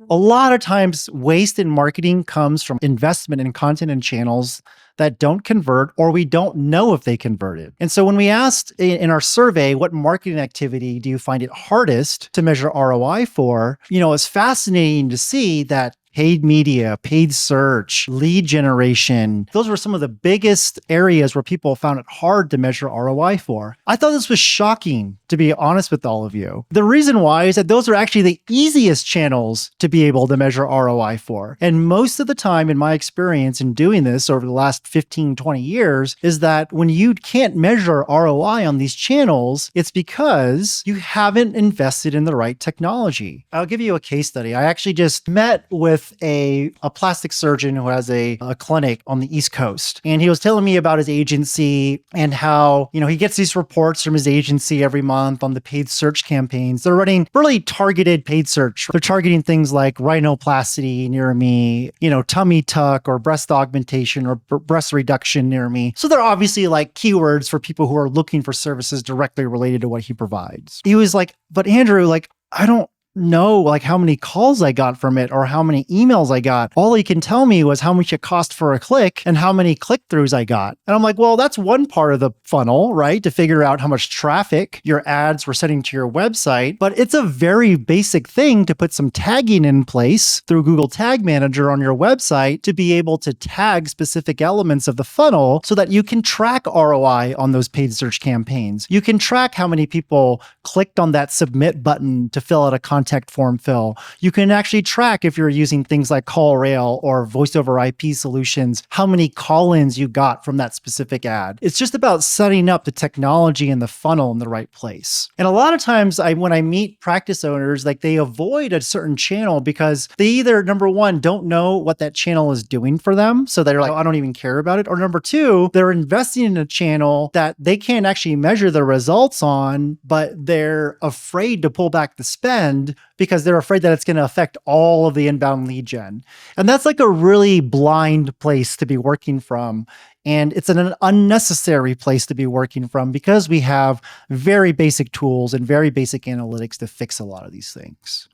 A lot of times, waste in marketing comes from investment in content and channels that don't convert, or we don't know if they converted. And so when we asked in our survey, what marketing activity do you find it hardest to measure ROI for? It's fascinating to see that paid media, paid search, lead generation, those were some of the biggest areas where people found it hard to measure ROI for. I thought this was shocking, to be honest with all of you. The reason why is that those are actually the easiest channels to be able to measure ROI for. And most of the time, in my experience in doing this over the last 15, 20 years, is that when you can't measure ROI on these channels, it's because you haven't invested in the right technology. I'll give you a case study. I actually just met with a plastic surgeon who has a clinic on the East Coast. And he was telling me about his agency and how, he gets these reports from his agency every month on the paid search campaigns. They're running really targeted paid search. They're targeting things like rhinoplasty near me, tummy tuck or breast augmentation or breast reduction near me. So they're obviously like keywords for people who are looking for services directly related to what he provides. He was like, but Andrew, I don't know how many calls I got from it or how many emails I got. All he can tell me was how much it cost for a click and how many click-throughs I got. And I'm like, well, that's one part of the funnel, right? To figure out how much traffic your ads were sending to your website. But it's a very basic thing to put some tagging in place through Google Tag Manager on your website to be able to tag specific elements of the funnel so that you can track ROI on those paid search campaigns. You can track how many people clicked on that submit button to fill out a contact form fill. You can actually track, if you're using things like CallRail or voice over IP solutions, how many call-ins you got from that specific ad. It's just about setting up the technology and the funnel in the right place. And a lot of times when I meet practice owners, they avoid a certain channel because they either, number one, don't know what that channel is doing for them. So they're like, oh, I don't even care about it. Or number two, they're investing in a channel that they can't actually measure the results on, but they're afraid to pull back the spend because they're afraid that it's going to affect all of the inbound lead gen. And that's a really blind place to be working from. And it's an unnecessary place to be working from because we have very basic tools and very basic analytics to fix a lot of these things.